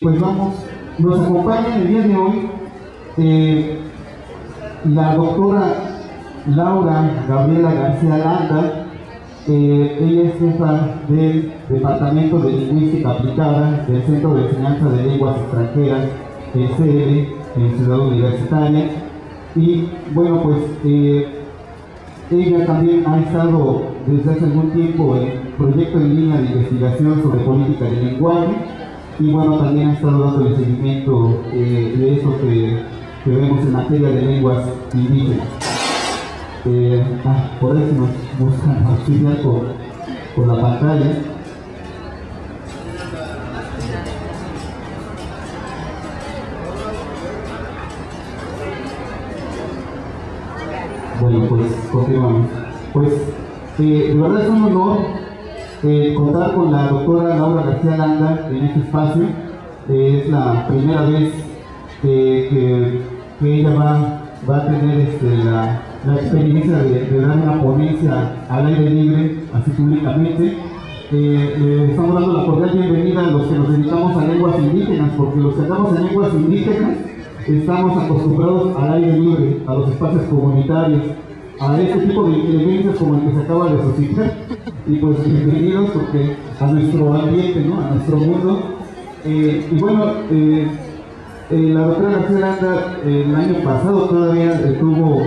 Pues nos acompaña el día de hoy la doctora Laura Gabriela García Landa. Ella es jefa del Departamento de Lingüística Aplicada del Centro de Enseñanza de Lenguas Extranjeras, el CL, en Ciudad Universitaria. Y bueno, pues ella también ha estado desde hace algún tiempo en proyecto en línea de investigación sobre política del lenguaje, y bueno, también ha estado dando el seguimiento de esto que vemos en materia de lenguas indígenas. Por eso nos buscan auxiliar con la pantalla. Bueno, pues continuamos. Pues de verdad es un honor contar con la doctora Laura García Landa en este espacio. Es la primera vez que ella va a tener la experiencia de dar una ponencia al aire libre, así públicamente. Le estamos dando la cordial bienvenida a los que nos dedicamos a lenguas indígenas, porque los que andamos en lenguas indígenas estamos acostumbrados al aire libre, a los espacios comunitarios, a este tipo de elementos como el que se acaba de suscitar. Y pues bienvenidos porque a nuestro ambiente, ¿no? A nuestro mundo. Y bueno, la doctora García Landa el año pasado todavía tuvo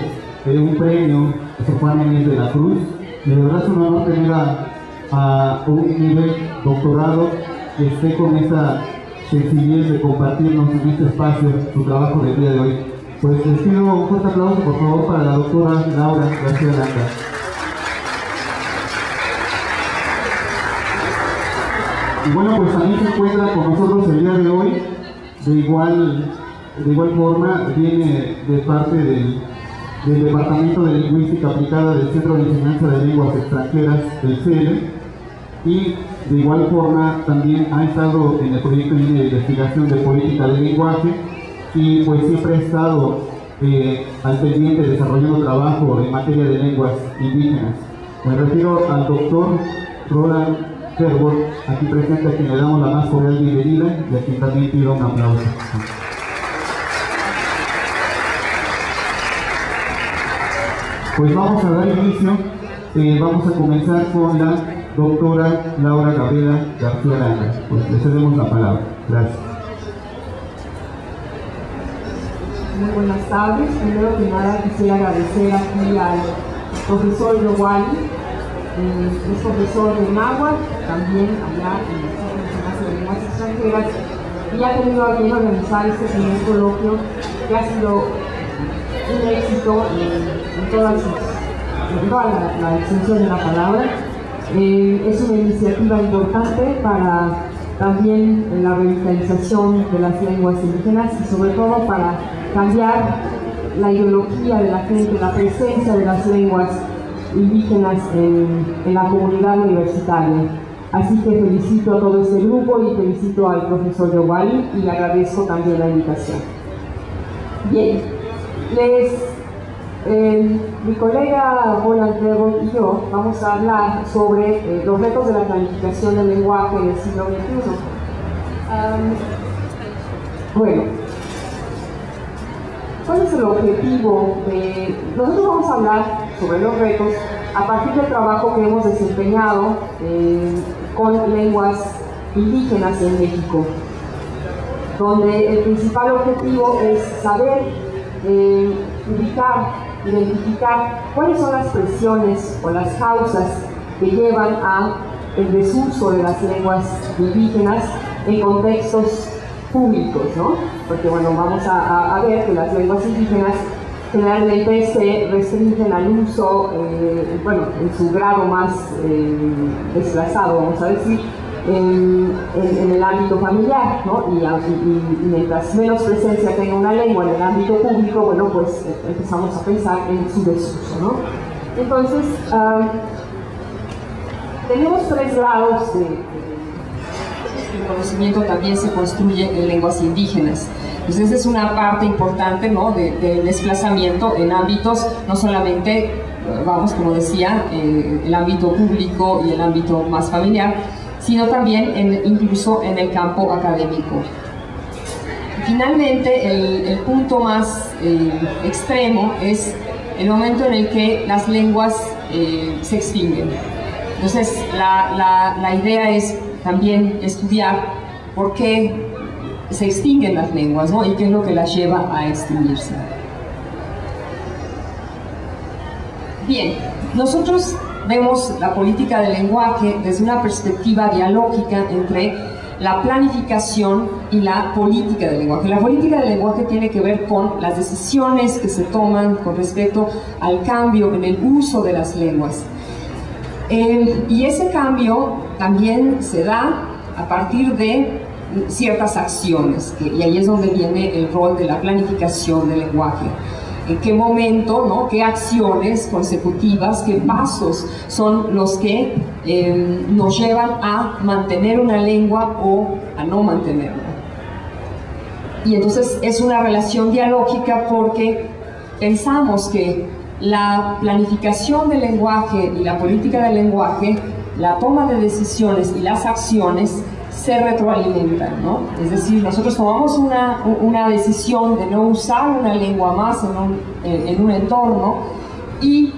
un premio, Sor Juana Inés de la Cruz. De verdad es un honor tener a un nivel doctorado que esté con esa sencillez de compartirnos en este espacio su trabajo del día de hoy. Pues les pido un fuerte aplauso, por favor, para la doctora Laura García Landa. Y bueno, pues también se encuentra con nosotros el día de hoy, de igual forma, viene de parte del Departamento de Lingüística Aplicada del Centro de Enseñanza de Lenguas Extranjeras, del CL, y de igual forma también ha estado en el proyecto de investigación de política del lenguaje, y pues siempre ha estado al pendiente desarrollando trabajo en materia de lenguas indígenas. Me refiero al doctor Roland Herwart, aquí presente, a quien le damos la más cordial bienvenida y a quien también pido un aplauso. Pues vamos a dar inicio, vamos a comenzar con la doctora Laura Gabriela García Landa. Pues le cedemos la palabra. Gracias. Muy buenas tardes. Primero que nada quisiera agradecer aquí al profesor Yowali, es profesor de náhuatl, también allá en el Centro de Enseñanza de Lenguas Extranjeras, y ha tenido a bien organizar este primer coloquio que ha sido un éxito en toda la extensión de la palabra. Es una iniciativa importante para también la revitalización de las lenguas indígenas y sobre todo para cambiar la ideología de la gente, la presencia de las lenguas indígenas en la comunidad universitaria. Así que felicito a todo este grupo y felicito al profesor Yowali y le agradezco también la invitación. Bien, mi colega Roland Herwart y yo vamos a hablar sobre los retos de la planificación del lenguaje en el siglo XXI. Bueno, ¿cuál es el objetivo? Nosotros vamos a hablar sobre los retos a partir del trabajo que hemos desempeñado con lenguas indígenas en México, donde el principal objetivo es saber identificar cuáles son las presiones o las causas que llevan a el desuso de las lenguas indígenas en contextos públicos, ¿no? Porque bueno, vamos a ver que las lenguas indígenas generalmente se restringen al uso, bueno, en su grado más desplazado, vamos a decir, en el ámbito familiar, ¿no? Y mientras menos presencia tenga una lengua en el ámbito público, bueno, pues empezamos a pensar en su desuso, ¿no? Entonces, tenemos 3 grados de el conocimiento también se construye en lenguas indígenas. Entonces es una parte importante, ¿no?, de desplazamiento en ámbitos, no solamente, vamos, como decía, el ámbito público y el ámbito más familiar, sino también incluso en el campo académico. Finalmente, el punto más extremo es el momento en el que las lenguas se extinguen. Entonces, la idea es también estudiar por qué se extinguen las lenguas, ¿no? Y qué es lo que las lleva a extinguirse. Bien, nosotros vemos la política del lenguaje desde una perspectiva dialógica entre la planificación y la política del lenguaje. La política del lenguaje tiene que ver con las decisiones que se toman con respecto al cambio en el uso de las lenguas. Y ese cambio también se da a partir de ciertas acciones, y ahí es donde viene el rol de la planificación del lenguaje. En qué momento, ¿no? Qué acciones consecutivas, qué pasos son los que nos llevan a mantener una lengua o a no mantenerla. Y entonces es una relación dialógica porque pensamos que la planificación del lenguaje y la política del lenguaje, la toma de decisiones y las acciones se retroalimentan, ¿no? Es decir, nosotros tomamos una decisión de no usar una lengua más en un entorno, y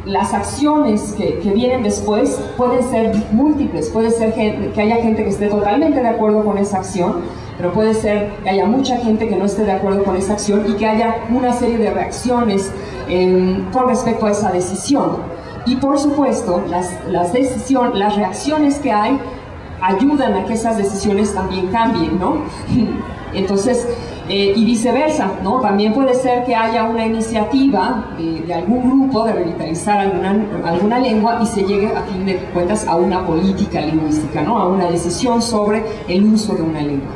las acciones que vienen después pueden ser múltiples. Puede ser que haya gente que esté totalmente de acuerdo con esa acción, pero puede ser que haya mucha gente que no esté de acuerdo con esa acción y que haya una serie de reacciones con respecto a esa decisión. Y por supuesto, las reacciones que hay ayudan a que esas decisiones también cambien, ¿no? Entonces, y viceversa, ¿no? También puede ser que haya una iniciativa de algún grupo de revitalizar alguna lengua y se llegue, a fin de cuentas, a una política lingüística, ¿no? A una decisión sobre el uso de una lengua.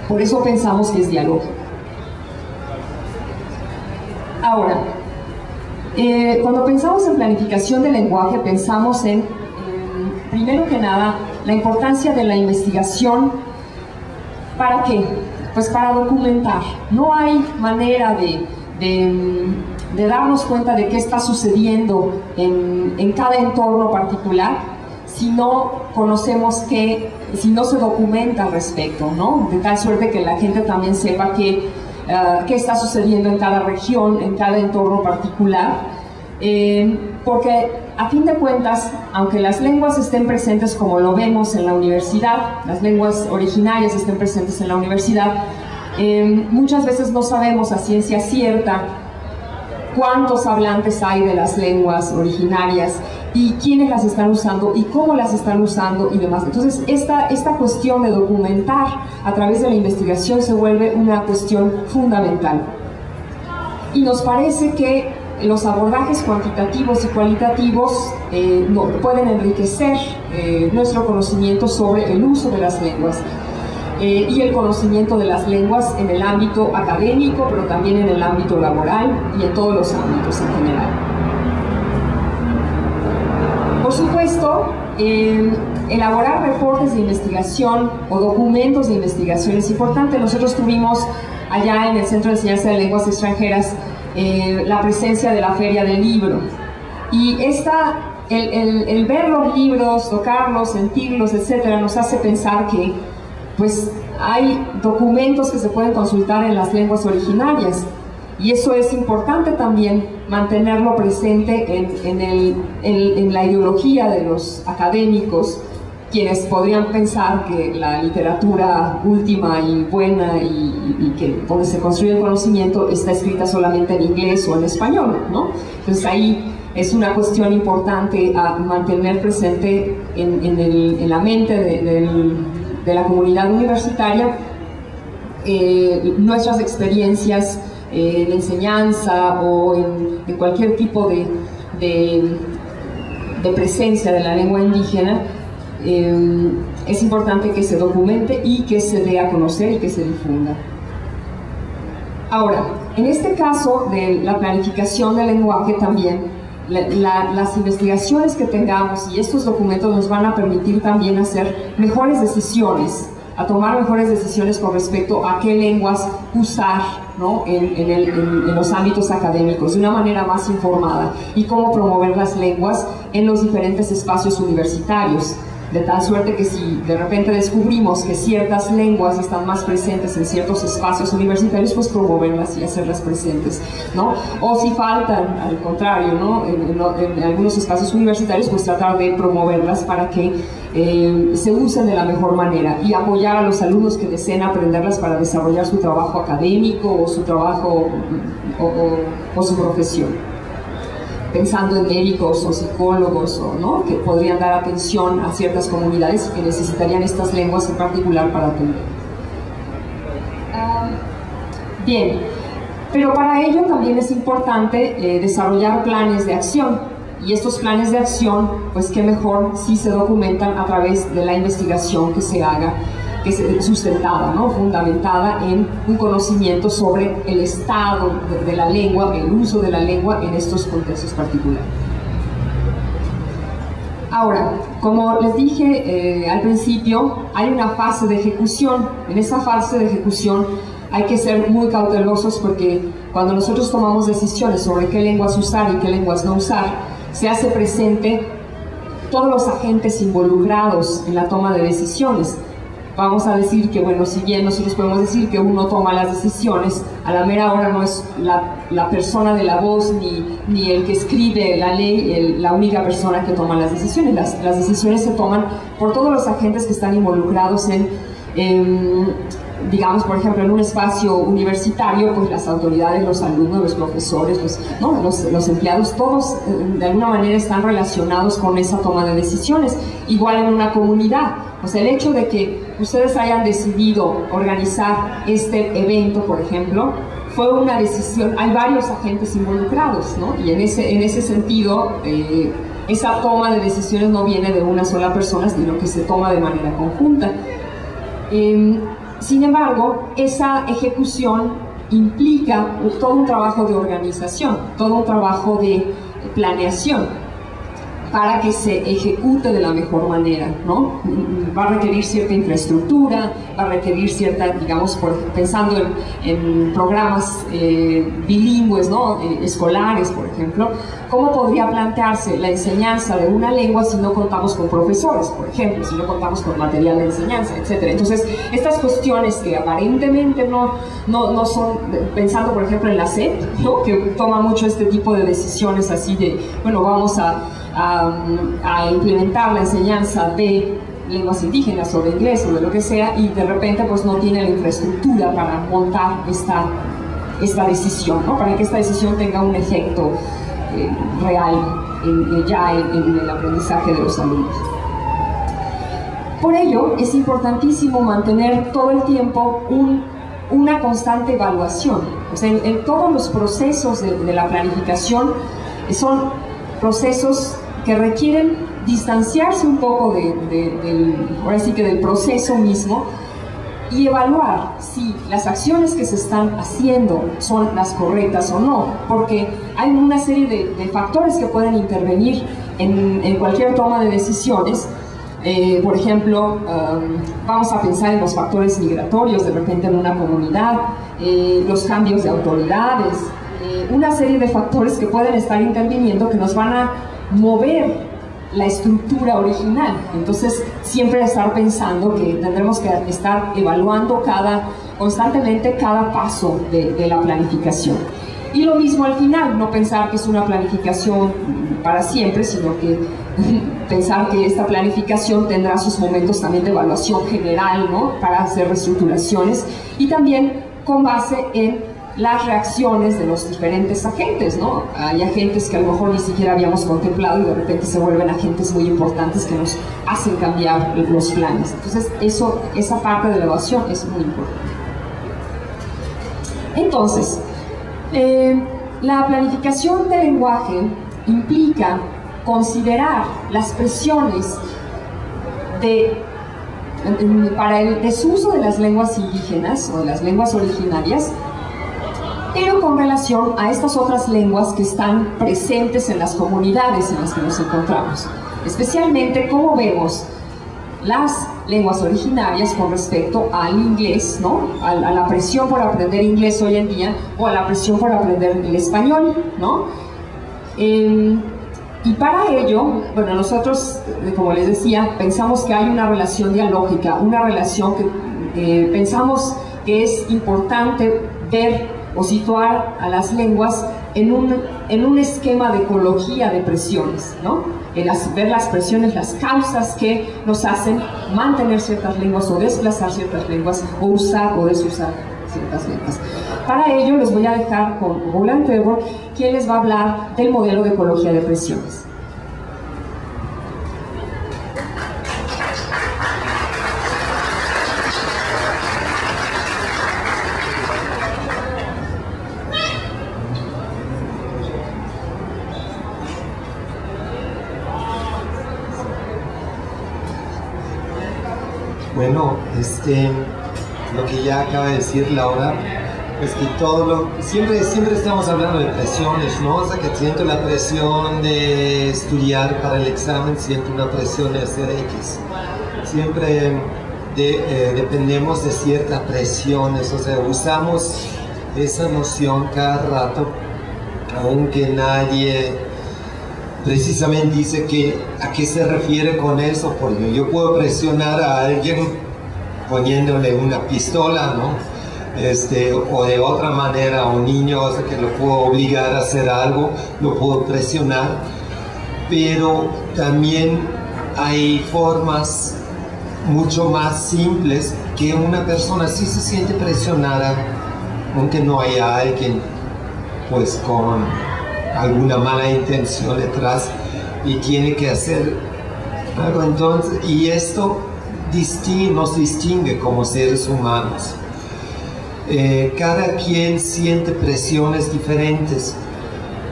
Por eso pensamos que es dialógico. Ahora, cuando pensamos en planificación del lenguaje, pensamos en, primero que nada, la importancia de la investigación. ¿Para qué? Pues para documentar. No hay manera de darnos cuenta de qué está sucediendo en cada entorno particular si no conocemos si no se documenta al respecto, ¿no? De tal suerte que la gente también sepa qué está sucediendo en cada región, en cada entorno particular. Porque a fin de cuentas, aunque las lenguas estén presentes como lo vemos en la universidad, las lenguas originarias estén presentes en la universidad, muchas veces no sabemos a ciencia cierta cuántos hablantes hay de las lenguas originarias y quiénes las están usando y cómo las están usando y demás. Entonces esta cuestión de documentar a través de la investigación se vuelve una cuestión fundamental. Y nos parece que los abordajes cuantitativos y cualitativos pueden enriquecer nuestro conocimiento sobre el uso de las lenguas y el conocimiento de las lenguas en el ámbito académico, pero también en el ámbito laboral y en todos los ámbitos en general. Por supuesto, elaborar reportes de investigación o documentos de investigación es importante. Nosotros tuvimos allá en el Centro de Enseñanza de Lenguas Extranjeras la presencia de la Feria del Libro, y el ver los libros, tocarlos, sentirlos, etcétera, nos hace pensar que pues hay documentos que se pueden consultar en las lenguas originarias, y eso es importante también mantenerlo presente en la ideología de los académicos, quienes podrían pensar que la literatura última y buena y que donde se construye el conocimiento está escrita solamente en inglés o en español, ¿no? Entonces ahí es una cuestión importante a mantener presente en la mente de la comunidad universitaria nuestras experiencias en enseñanza o en cualquier tipo de presencia de la lengua indígena. Es importante que se documente y que se dé a conocer y que se difunda. Ahora, en este caso de la planificación del lenguaje también, las investigaciones que tengamos y estos documentos nos van a permitir también hacer mejores decisiones, a tomar mejores decisiones con respecto a qué lenguas usar, ¿no? en los ámbitos académicos de una manera más informada, y cómo promover las lenguas en los diferentes espacios universitarios. De tal suerte que si de repente descubrimos que ciertas lenguas están más presentes en ciertos espacios universitarios, pues promoverlas y hacerlas presentes, ¿no? O si faltan, al contrario, ¿no? En algunos espacios universitarios, pues tratar de promoverlas para que se usen de la mejor manera y apoyar a los alumnos que deseen aprenderlas para desarrollar su trabajo académico o su trabajo o su profesión. Pensando en médicos o psicólogos, ¿no? Que podrían dar atención a ciertas comunidades que necesitarían estas lenguas en particular para atender. Bien, pero para ello también es importante desarrollar planes de acción, y estos planes de acción, pues qué mejor si se documentan a través de la investigación que se haga, que es sustentada, ¿no? Fundamentada en un conocimiento sobre el estado de la lengua, el uso de la lengua en estos contextos particulares. Ahora, como les dije al principio, hay una fase de ejecución. En esa fase de ejecución hay que ser muy cautelosos, porque cuando nosotros tomamos decisiones sobre qué lenguas usar y qué lenguas no usar, se hace presente todos los agentes involucrados en la toma de decisiones. Vamos a decir que, bueno, si bien nosotros podemos decir que uno toma las decisiones, a la mera hora no es la persona de la voz ni el que escribe la ley la única persona que toma las decisiones. Las decisiones se toman por todos los agentes que están involucrados digamos, por ejemplo, en un espacio universitario, pues las autoridades, los alumnos, los profesores, ¿no? los empleados, todos de alguna manera están relacionados con esa toma de decisiones. Igual en una comunidad, o sea, el hecho de que ustedes hayan decidido organizar este evento, por ejemplo, fue una decisión, hay varios agentes involucrados, ¿no? Y en ese sentido, esa toma de decisiones no viene de una sola persona, sino que se toma de manera conjunta. Sin embargo, esa ejecución implica todo un trabajo de organización, todo un trabajo de planeación para que se ejecute de la mejor manera, ¿no? Va a requerir cierta infraestructura, va a requerir cierta, digamos, pensando en programas bilingües, ¿no? Escolares, por ejemplo. ¿Cómo podría plantearse la enseñanza de una lengua si no contamos con profesores, por ejemplo, si no contamos con material de enseñanza, etcétera? Entonces, estas cuestiones que aparentemente no son, pensando por ejemplo en la SEP, ¿no? Que toma mucho este tipo de decisiones así de, bueno, vamos a implementar la enseñanza de lenguas indígenas o de inglés o de lo que sea, y de repente pues no tiene la infraestructura para montar esta decisión, ¿no? Para que esta decisión tenga un efecto real ya en el aprendizaje de los alumnos. Por ello es importantísimo mantener todo el tiempo una constante evaluación. O sea, en todos los procesos de la planificación son procesos que requieren distanciarse un poco ahora sí que del proceso mismo, y evaluar si las acciones que se están haciendo son las correctas o no, porque hay una serie de factores que pueden intervenir en cualquier toma de decisiones. Por ejemplo, vamos a pensar en los factores migratorios de repente en una comunidad, los cambios de autoridades, una serie de factores que pueden estar interviniendo, que nos van a mover la estructura original. Entonces, siempre estar pensando que tendremos que estar evaluando constantemente cada paso de la planificación. Y lo mismo al final, no pensar que es una planificación para siempre, sino que pensar que esta planificación tendrá sus momentos también de evaluación general, ¿no? Para hacer reestructuraciones, y también con base en las reacciones de los diferentes agentes, ¿no? Hay agentes que a lo mejor ni siquiera habíamos contemplado y de repente se vuelven agentes muy importantes que nos hacen cambiar los planes. Entonces, esa parte de la evaluación es muy importante. Entonces, la planificación del lenguaje implica considerar las presiones para el desuso de las lenguas indígenas o de las lenguas originarias, pero con relación a estas otras lenguas que están presentes en las comunidades en las que nos encontramos. Especialmente, como vemos, las lenguas originarias con respecto al inglés, ¿no? A la presión por aprender inglés hoy en día, o a la presión por aprender el español, ¿no? Y para ello, bueno, nosotros, como les decía, pensamos que hay una relación dialógica, una relación que pensamos que es importante ver o situar a las lenguas en un esquema de ecología de presiones, ¿no? Ver las presiones, las causas que nos hacen mantener ciertas lenguas o desplazar ciertas lenguas o usar o desusar ciertas lenguas. Para ello les voy a dejar con Roland Trevor, quien les va a hablar del modelo de ecología de presiones. Bueno, lo que ya acaba de decir Laura, es que siempre estamos hablando de presiones, ¿no? O sea, que siento la presión de estudiar para el examen, siento una presión de hacer X. Siempre dependemos de ciertas presiones, o sea, usamos esa noción cada rato, aunque nadie precisamente dice a qué se refiere con eso, porque yo puedo presionar a alguien poniéndole una pistola, ¿no? O de otra manera a un niño, o sea, que lo puedo obligar a hacer algo, lo puedo presionar, pero también hay formas mucho más simples que una persona sí se siente presionada, aunque no haya alguien pues con alguna mala intención detrás y tiene que hacer algo. Entonces, y esto nos distingue como seres humanos. Cada quien siente presiones diferentes.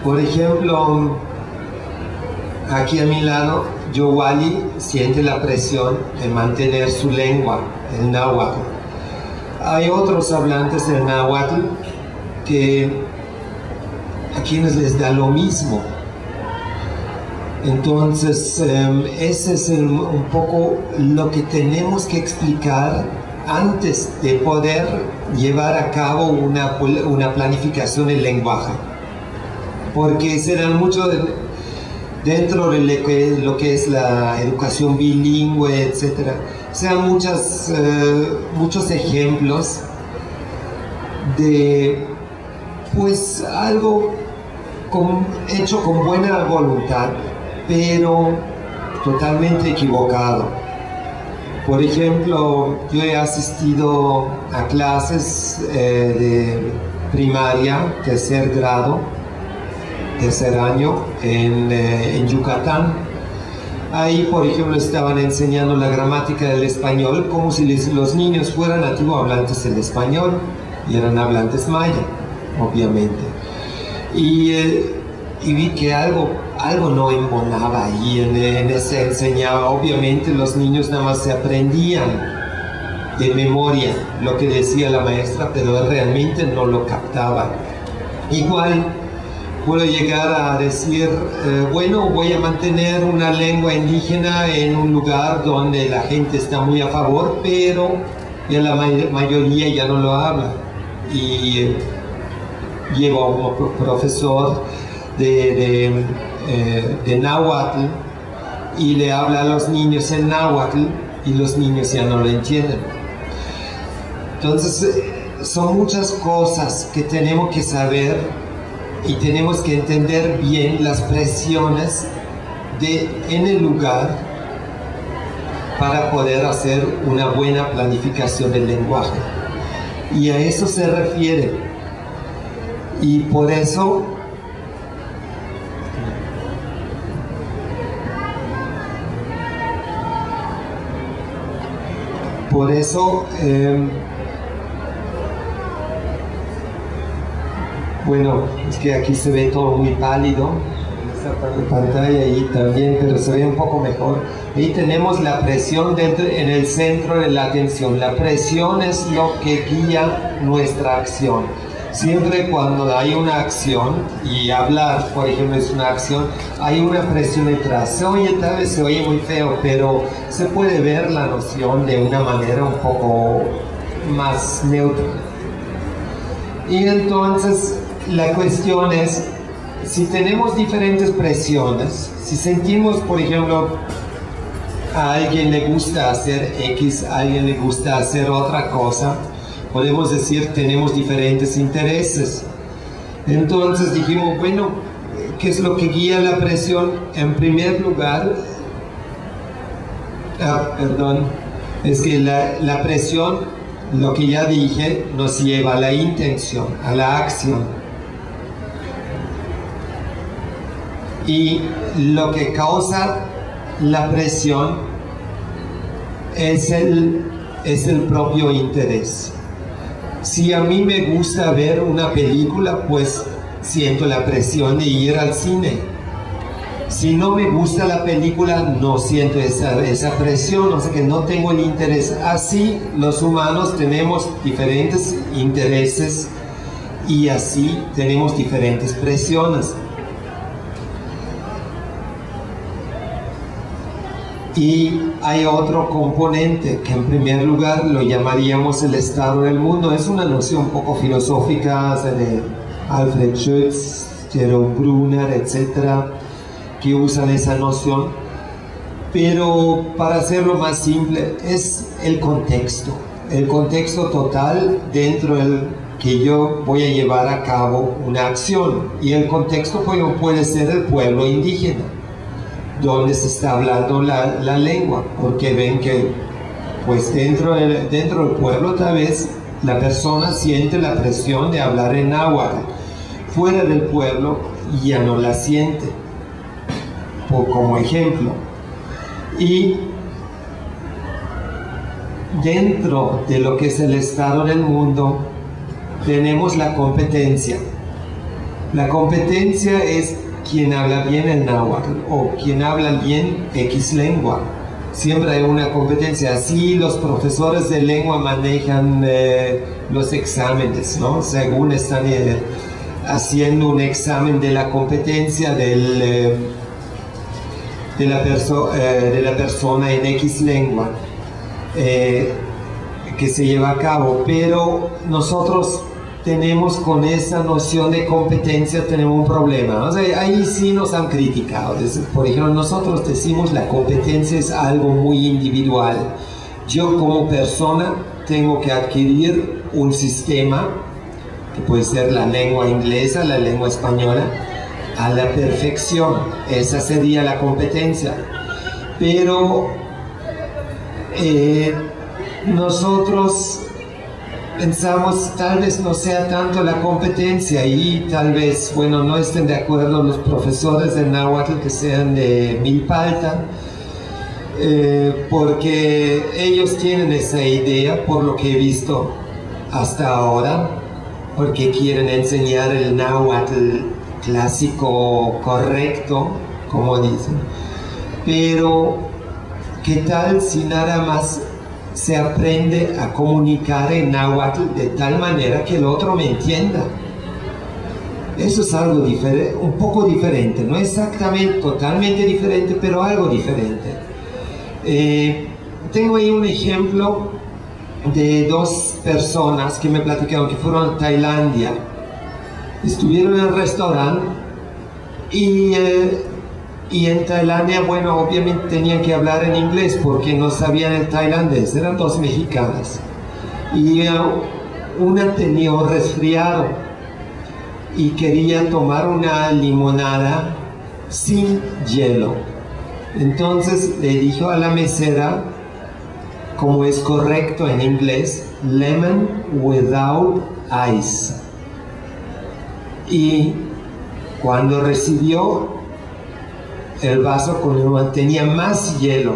Por ejemplo, aquí a mi lado, Yowali siente la presión de mantener su lengua, el náhuatl. Hay otros hablantes del náhuatl a quienes les da lo mismo. Entonces, ese es un poco lo que tenemos que explicar antes de poder llevar a cabo una planificación del lenguaje. Porque serán mucho dentro de lo que es la educación bilingüe, etc. Sean muchos ejemplos de pues algo hecho con buena voluntad, pero totalmente equivocado. Por ejemplo, yo he asistido a clases de primaria, tercer grado, tercer año, en Yucatán. Ahí, por ejemplo, estaban enseñando la gramática del español como si los niños fueran nativos hablantes del español, y eran hablantes maya, obviamente. Y vi que algo no embonaba ahí en ese enseñaba. Obviamente los niños nada más se aprendían de memoria lo que decía la maestra, pero realmente no lo captaban. Igual puedo llegar a decir, bueno, voy a mantener una lengua indígena en un lugar donde la gente está muy a favor, pero ya la mayoría ya no lo habla. Y llevo a un profesor de náhuatl y le habla a los niños en náhuatl y los niños ya no lo entienden. Entonces son muchas cosas que tenemos que saber y tenemos que entender bien las presiones en el lugar para poder hacer una buena planificación del lenguaje, y a eso se refiere. Y por eso bueno, es que aquí se ve todo muy pálido en esta pantalla, ahí también, pero se ve un poco mejor. Ahí tenemos la presión en el centro de la atención. La presión es lo que guía nuestra acción. Siempre cuando hay una acción, y hablar, por ejemplo, es una acción, hay una presión detrás. Tal vez se oye muy feo, pero se puede ver la noción de una manera un poco más neutra. Y entonces la cuestión es si tenemos diferentes presiones, si sentimos, por ejemplo, a alguien le gusta hacer X, a alguien le gusta hacer otra cosa, podemos decir tenemos diferentes intereses. Entonces dijimos, bueno, ¿qué es lo que guía la presión? En primer lugar, es que la presión, lo que ya dije, nos lleva a la intención, a la acción. Y lo que causa la presión es el propio interés. Si a mí me gusta ver una película, pues siento la presión de ir al cine. Si no me gusta la película, no siento esa presión, o sea que no tengo el interés. Así los humanos tenemos diferentes intereses y así tenemos diferentes presiones. Y hay otro componente que en primer lugar lo llamaríamos el estado del mundo. Es una noción un poco filosófica de Alfred Schütz, Jerome Brunner, etc., que usan esa noción. Pero para hacerlo más simple, es el contexto total dentro del que yo voy a llevar a cabo una acción. Y el contexto puede ser el pueblo indígena, donde se está hablando la lengua, porque ven que pues dentro del pueblo tal vez la persona siente la presión de hablar en náhuatl. Fuera del pueblo ya no la siente, como ejemplo. Y dentro de lo que es el estado del mundo tenemos la competencia. La competencia es quien habla bien el náhuatl o quien habla bien X lengua. Siempre hay una competencia. Así los profesores de lengua manejan los exámenes, ¿no? Según están haciendo un examen de la competencia de la persona en X lengua que se lleva a cabo. Pero nosotros tenemos con esa noción de competencia, tenemos un problema. O sea, ahí sí nos han criticado. Por ejemplo, nosotros decimos la competencia es algo muy individual. Yo como persona tengo que adquirir un sistema, que puede ser la lengua inglesa, la lengua española, a la perfección. Esa sería la competencia. Pero nosotros pensamos tal vez no sea tanto la competencia, y tal vez, bueno, no estén de acuerdo los profesores de náhuatl que sean de Milpalta, porque ellos tienen esa idea, por lo que he visto hasta ahora, porque quieren enseñar el náhuatl clásico correcto, como dicen. Pero ¿qué tal si nada más se aprende a comunicar en náhuatl de tal manera que el otro me entienda? Eso es algo diferente, un poco diferente, no exactamente, totalmente diferente, pero algo diferente. Tengo ahí un ejemplo de dos personas que me platicaron que fueron a Tailandia. Estuvieron en el restaurante y en Tailandia, bueno, obviamente tenían que hablar en inglés porque no sabían el tailandés. Eran dos mexicanas y una tenía un resfriado y quería tomar una limonada sin hielo. Entonces le dijo a la mesera, como es correcto en inglés, lemon without ice. Y cuando recibió el vaso con limón, tenía más hielo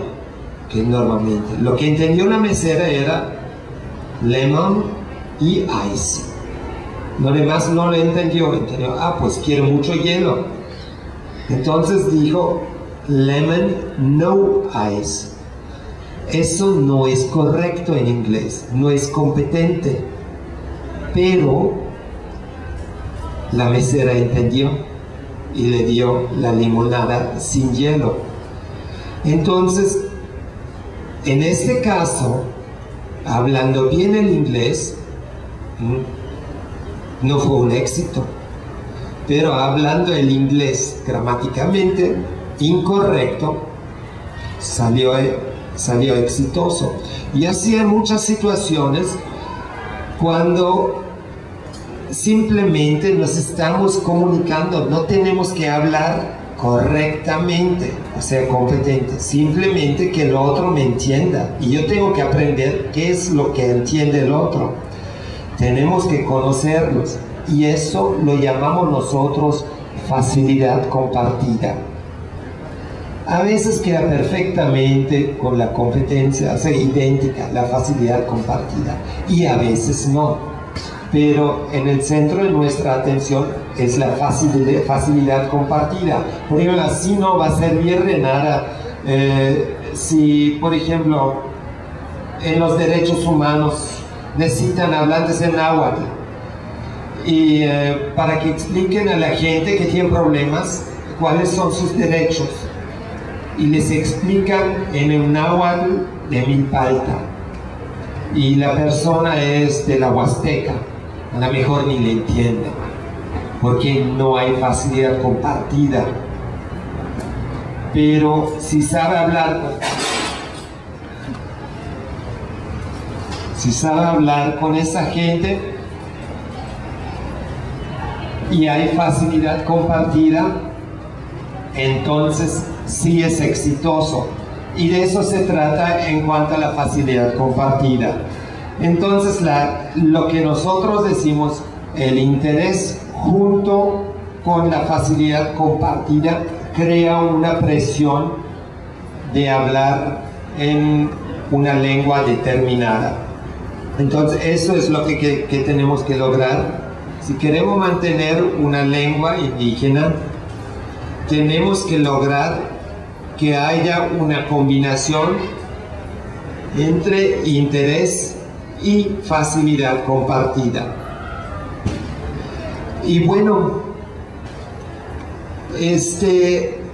que normalmente. Lo que entendió la mesera era lemon y ice. Lo demás no lo entendió. Pues quiero mucho hielo. Entonces dijo lemon no ice. Eso no es correcto en inglés, no es competente. Pero la mesera entendió y le dio la limonada sin hielo. Entonces, en este caso, hablando bien el inglés, no fue un éxito, pero hablando el inglés gramáticamente incorrecto, salió exitoso. Y así en muchas situaciones, cuando simplemente nos estamos comunicando, no tenemos que hablar correctamente, o sea, competente, simplemente que el otro me entienda, y yo tengo que aprender qué es lo que entiende el otro. Tenemos que conocerlos, y eso lo llamamos nosotros facilidad compartida. A veces queda perfectamente con la competencia, o sea, idéntica, la facilidad compartida, y a veces no. Pero en el centro de nuestra atención es la facilidad compartida. Por ejemplo, así no va a servir de nada si, por ejemplo, en los derechos humanos necesitan hablantes en náhuatl, y para que expliquen a la gente que tiene problemas cuáles son sus derechos, y les explican en un náhuatl de Milpalta, y la persona es de la Huasteca, a lo mejor ni le entiende, porque no hay facilidad compartida. Pero si sabe hablar con esa gente y hay facilidad compartida, entonces sí es exitoso. Y de eso se trata en cuanto a la facilidad compartida. Entonces lo que nosotros decimos, el interés junto con la facilidad compartida crea una presión de hablar en una lengua determinada. Entonces eso es lo que tenemos que lograr. Si queremos mantener una lengua indígena, tenemos que lograr que haya una combinación entre interés y facilidad compartida. Y bueno,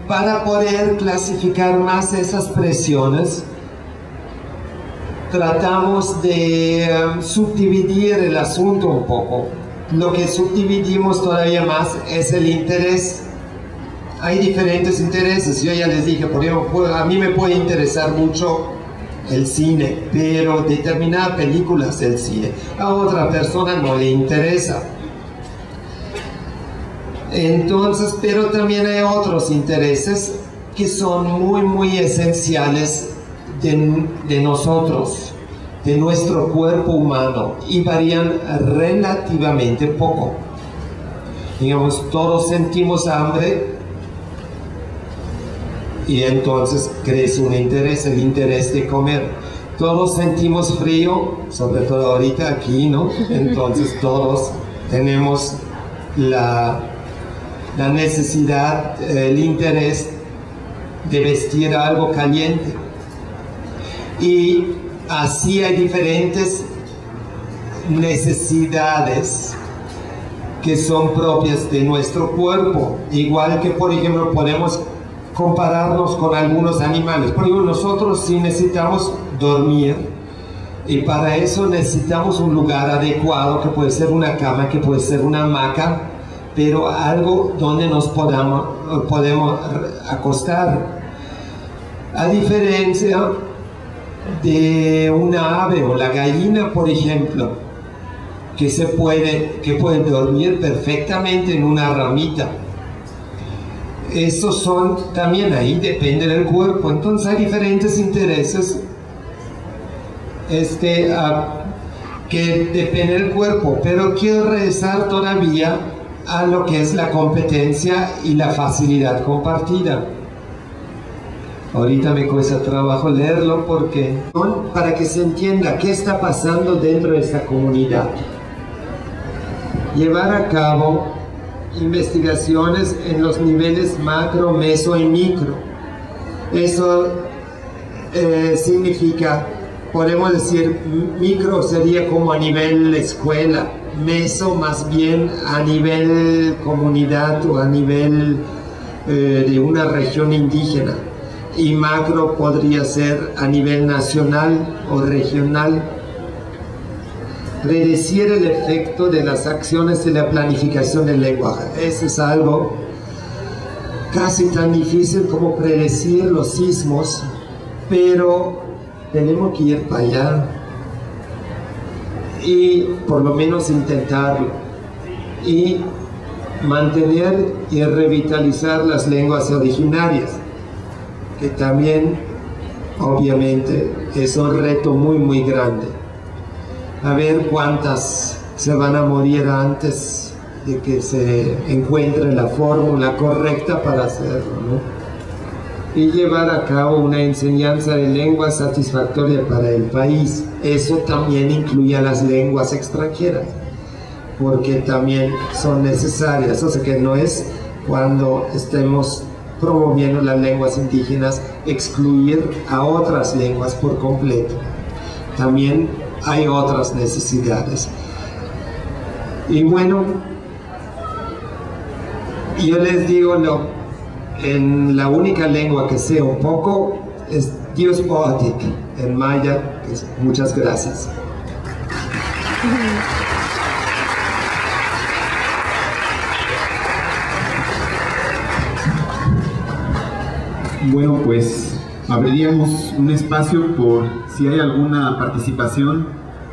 para poder clasificar más esas presiones, tratamos de subdividir el asunto un poco. Lo que subdividimos todavía más es el interés. Hay diferentes intereses. Yo ya les dije, por ejemplo, a mí me puede interesar mucho el cine, pero determinada película es el cine. A otra persona no le interesa. Entonces, pero también hay otros intereses que son muy esenciales de nosotros, de nuestro cuerpo humano, y varían relativamente poco. Digamos, todos sentimos hambre, y entonces crece un interés, el interés de comer. Todos sentimos frío, sobre todo ahorita aquí, ¿no? Entonces todos tenemos la necesidad, el interés de vestir algo caliente. Y así hay diferentes necesidades que son propias de nuestro cuerpo. Igual que, por ejemplo, podemos compararnos con algunos animales. Por ejemplo, nosotros sí necesitamos dormir, y para eso necesitamos un lugar adecuado, que puede ser una cama, que puede ser una hamaca, pero algo donde nos podemos acostar. A diferencia de una ave o la gallina, por ejemplo, que puede dormir perfectamente en una ramita. Estos son también, ahí depende del cuerpo. Entonces hay diferentes intereses que depende del cuerpo, pero quiero regresar todavía a lo que es la competencia y la facilidad compartida. Ahorita me cuesta trabajo leerlo porque para que se entienda qué está pasando dentro de esta comunidad. Llevar a cabo investigaciones en los niveles macro, meso y micro. Eso significa, podemos decir, micro sería como a nivel escuela, meso más bien a nivel comunidad o a nivel de una región indígena, y macro podría ser a nivel nacional o regional. predecir el efecto de las acciones de la planificación del lenguaje. Eso es algo casi tan difícil como predecir los sismos, pero tenemos que ir para allá y por lo menos intentarlo y mantener y revitalizar las lenguas originarias, que también obviamente es un reto muy grande. A ver cuántas se van a morir antes de que se encuentre la fórmula correcta para hacerlo, ¿no? Y llevar a cabo una enseñanza de lengua satisfactoria para el país. Eso también incluye a las lenguas extranjeras, porque también son necesarias. O sea que no es, cuando estemos promoviendo las lenguas indígenas, excluir a otras lenguas por completo. También hay otras necesidades. Y bueno, yo les digo, en la única lengua que sé un poco es Diospoatic, en maya, que es muchas gracias. Bueno, pues abriríamos un espacio por si hay alguna participación,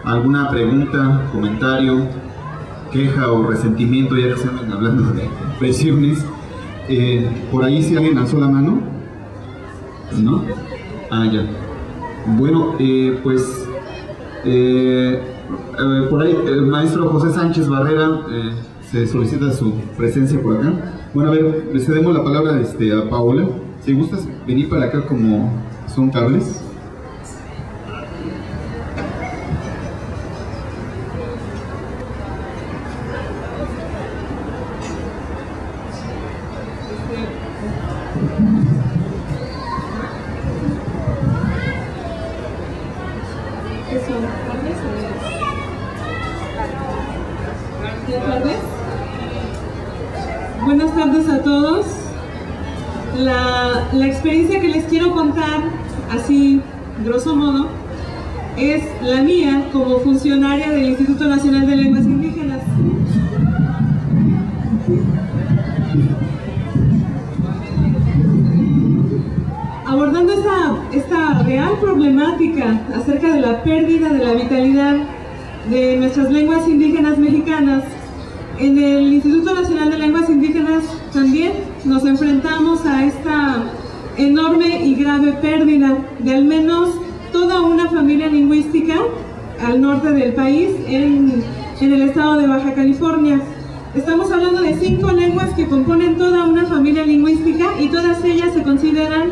alguna pregunta, comentario, queja o resentimiento, ya que se andan hablando de versiones. Por ahí, si alguien alzó la mano, ¿no? Ah, ya. Bueno, pues por ahí el maestro José Sánchez Barrera se solicita su presencia por acá. Bueno, a ver, le cedemos la palabra a Paola. Si gustas venir para acá, como son cables. Buenas tardes a todos. La experiencia que les quiero contar, así grosso modo, es la mía como funcionaria del Instituto Nacional de Lenguas Indígenas. Abordando esta real problemática acerca de la pérdida de la vitalidad de nuestras lenguas indígenas mexicanas, en el Instituto Nacional de Lenguas Indígenas también nos enfrentamos a esta enorme y grave pérdida de al menos toda una familia lingüística al norte del país, en el estado de Baja California. Estamos hablando de 5 lenguas que componen toda una familia lingüística y todas ellas se consideran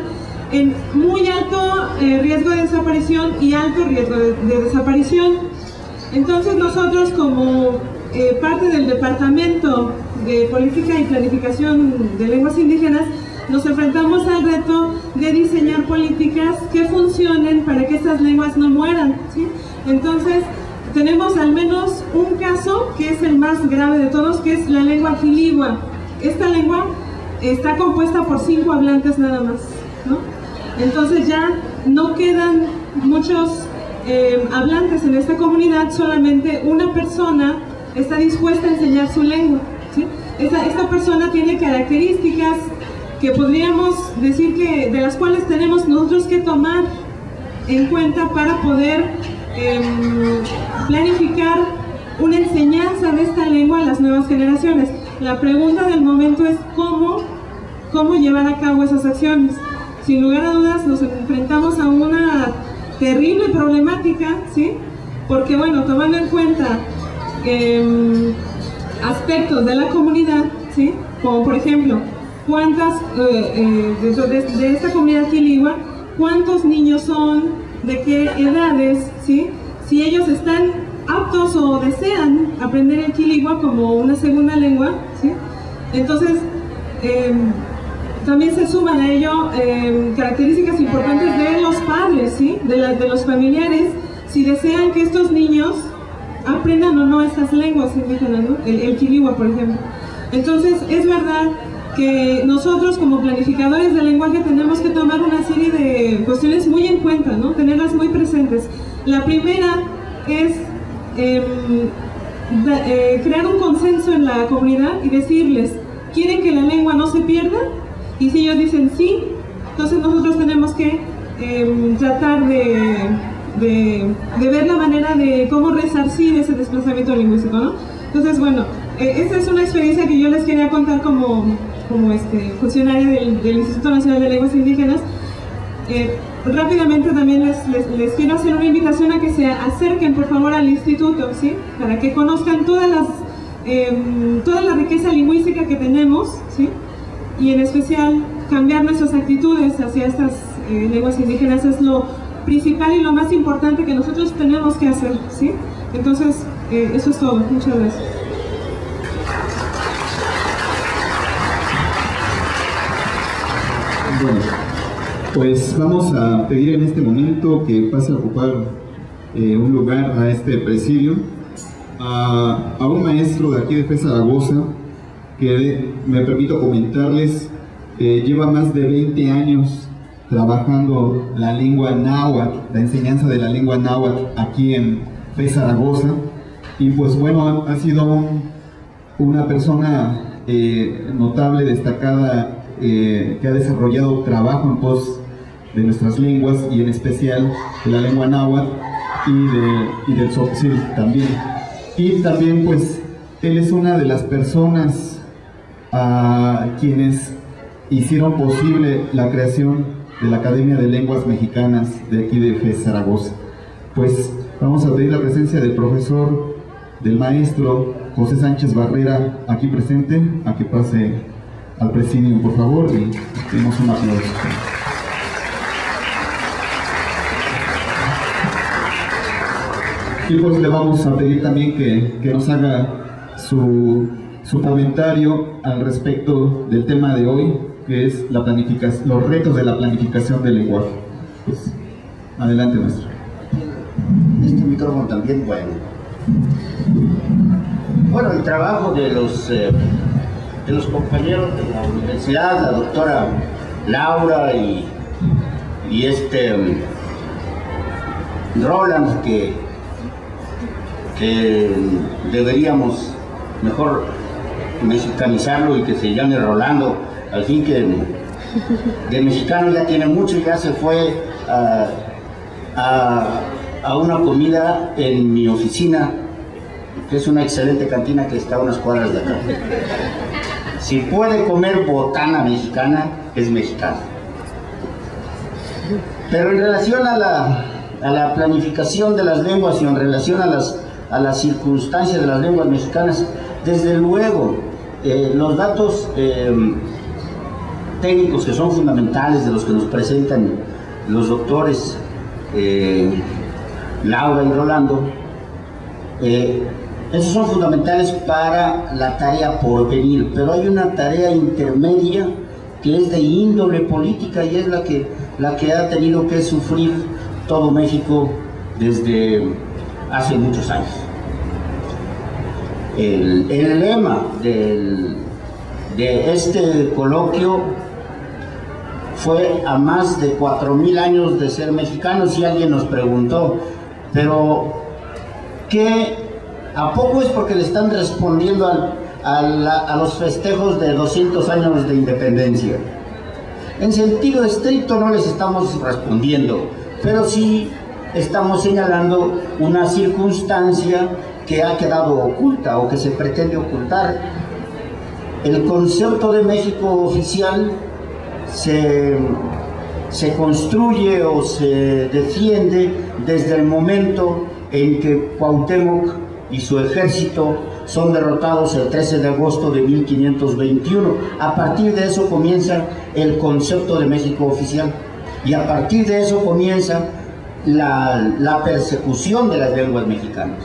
en muy alto riesgo de desaparición y alto riesgo de desaparición. Entonces nosotros, como parte del Departamento de Política y Planificación de Lenguas Indígenas, nos enfrentamos al reto de diseñar políticas que funcionen para que estas lenguas no mueran, ¿sí? Entonces tenemos al menos un caso que es el más grave de todos, que es la lengua quiligua. Esta lengua está compuesta por 5 hablantes nada más, ¿no? Entonces ya no quedan muchos hablantes en esta comunidad, solamente una persona está dispuesta a enseñar su lengua, ¿sí? Esta persona tiene características que podríamos decir que de las cuales tenemos nosotros que tomar en cuenta para poder planificar una enseñanza de esta lengua a las nuevas generaciones. La pregunta del momento es cómo llevar a cabo esas acciones. Sin lugar a dudas nos enfrentamos a una terrible problemática, ¿sí? Porque bueno, tomando en cuenta aspectos de la comunidad, ¿sí? Como por ejemplo, cuántas de esta comunidad quiligua, cuántos niños son, de qué edades, ¿sí? Si ellos están aptos o desean aprender el quiligua como una segunda lengua, ¿sí? Entonces también se suman a ello características importantes de los padres, ¿sí? De los familiares, si desean que estos niños aprendan o no estas lenguas indígenas, ¿no? El quiligua, por ejemplo. Entonces es verdad que nosotros como planificadores del lenguaje tenemos que tomar una serie de cuestiones muy en cuenta, ¿no? Tenerlas muy presentes. La primera es crear un consenso en la comunidad y decirles, ¿quieren que la lengua no se pierda? Y si ellos dicen sí, entonces nosotros tenemos que tratar de ver la manera de cómo resarcir ese desplazamiento lingüístico, ¿no? Entonces, bueno, esta es una experiencia que yo les quería contar como funcionaria del Instituto Nacional de Lenguas Indígenas. Rápidamente también les quiero hacer una invitación a que se acerquen por favor al instituto, ¿sí? Para que conozcan toda la riqueza lingüística que tenemos, ¿sí? Y en especial cambiar nuestras actitudes hacia estas lenguas indígenas es lo principal y lo más importante que nosotros tenemos que hacer, ¿sí? Entonces, eso es todo. Muchas gracias. Bueno, pues vamos a pedir en este momento que pase a ocupar un lugar a este presidio a un maestro de aquí de FES Zaragoza que me permito comentarles lleva más de 20 años trabajando la lengua náhuatl, la enseñanza de la lengua náhuatl aquí en FES Zaragoza, y pues bueno, ha sido una persona notable, destacada, que ha desarrollado trabajo en pos de nuestras lenguas y en especial de la lengua náhuatl y del tzotzil también. Y también pues él es una de las personas a quienes hicieron posible la creación de la Academia de Lenguas Mexicanas de aquí de FES Zaragoza. Pues vamos a pedir la presencia del profesor, del maestro José Sánchez Barrera, aquí presente, a que pase al presidio, por favor, y demos un aplauso. Y pues le vamos a pedir también que nos haga su comentario al respecto del tema de hoy, que es la planificación, los retos de la planificación del lenguaje. Pues, adelante, maestro. Este micrófono también, bueno. Bueno, el trabajo de los compañeros de la universidad, la doctora Laura y Roland, que deberíamos mejor mexicanizarlo y que se llame Rolando, al fin que de mexicano ya tiene mucho, ya se fue a una comida en mi oficina, que es una excelente cantina que está a unas cuadras de acá. Si puede comer botana mexicana, es mexicano. Pero en relación a la planificación de las lenguas y en relación a las circunstancias de las lenguas mexicanas, desde luego, los datos técnicos que son fundamentales, de los que nos presentan los doctores Laura y Rolando, esos son fundamentales para la tarea por venir, pero hay una tarea intermedia que es de índole política y es la que ha tenido que sufrir todo México desde hace muchos años. El lema de este coloquio fue a más de 4.000 años de ser mexicanos, y alguien nos preguntó, pero ¿a poco es porque le están respondiendo a los festejos de 200 años de independencia? En sentido estricto no les estamos respondiendo, pero sí estamos señalando una circunstancia que ha quedado oculta o que se pretende ocultar. El concepto de México oficial se construye o se defiende desde el momento en que Cuauhtémoc y su ejército son derrotados el 13 de agosto de 1521. A partir de eso comienza el concepto de México oficial, y a partir de eso comienza la persecución de las lenguas mexicanas.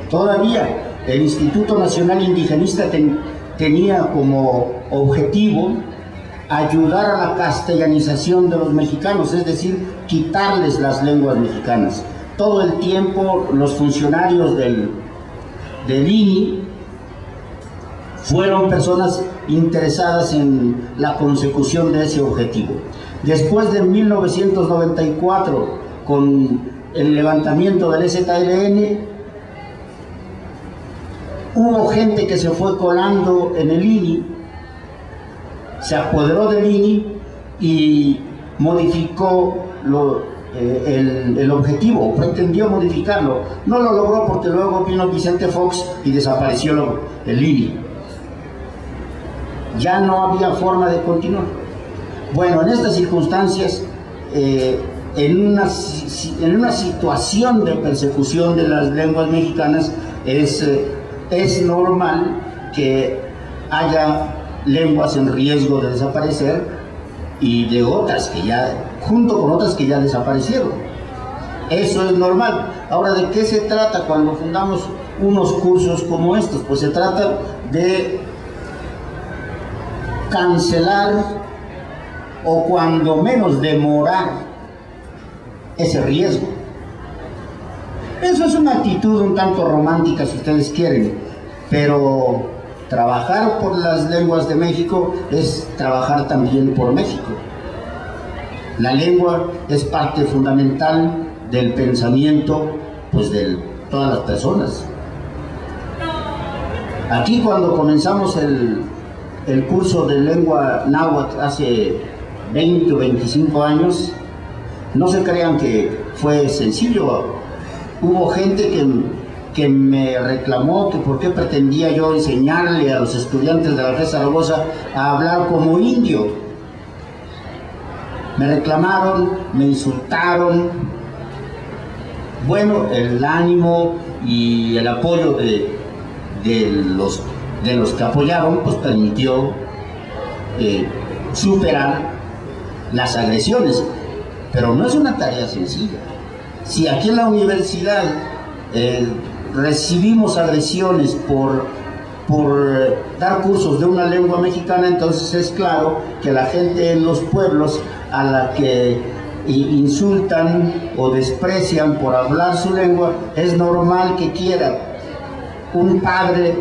Todavía el Instituto Nacional Indigenista tenía como objetivo ayudar a la castellanización de los mexicanos, es decir, quitarles las lenguas mexicanas. Todo el tiempo los funcionarios del INI fueron personas interesadas en la consecución de ese objetivo. Después de 1994, con el levantamiento del ZLN, Hubo gente que se fue colando en el INI, se apoderó del INI y modificó el objetivo, pretendió modificarlo. No lo logró porque luego vino Vicente Fox y desapareció el INI. Ya no había forma de continuar. Bueno, en estas circunstancias, en una situación de persecución de las lenguas mexicanas, es normal que haya lenguas en riesgo de desaparecer y de otras que ya, junto con otras que ya desaparecieron. Eso es normal. Ahora, ¿de qué se trata cuando fundamos unos cursos como estos? Pues se trata de cancelar o cuando menos demorar ese riesgo. Eso es una actitud un tanto romántica, si ustedes quieren, pero trabajar por las lenguas de México es trabajar también por México. La lengua es parte fundamental del pensamiento, pues, de todas las personas. Aquí, cuando comenzamos el curso de lengua náhuatl hace 20 o 25 años, no se crean que fue sencillo. Hubo gente que me reclamó que por qué pretendía yo enseñarle a los estudiantes de la FES Zaragoza a hablar como indio. Me reclamaron, me insultaron. Bueno, el ánimo y el apoyo de los que apoyaron, pues permitió superar las agresiones, pero no es una tarea sencilla. Si aquí en la universidad recibimos agresiones por dar cursos de una lengua mexicana, entonces es claro que la gente en los pueblos a la que insultan o desprecian por hablar su lengua, es normal que quiera un padre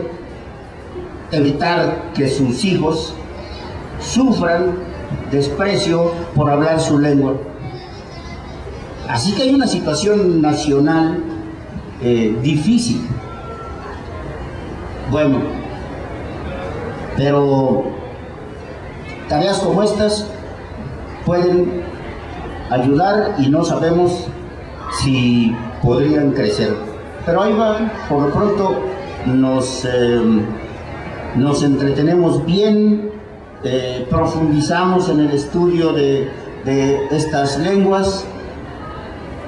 evitar que sus hijos sufran desprecio por hablar su lengua. Así que hay una situación nacional difícil. Bueno, pero tareas como estas pueden ayudar y no sabemos si podrían crecer. Pero ahí va, por lo pronto nos entretenemos bien, profundizamos en el estudio de estas lenguas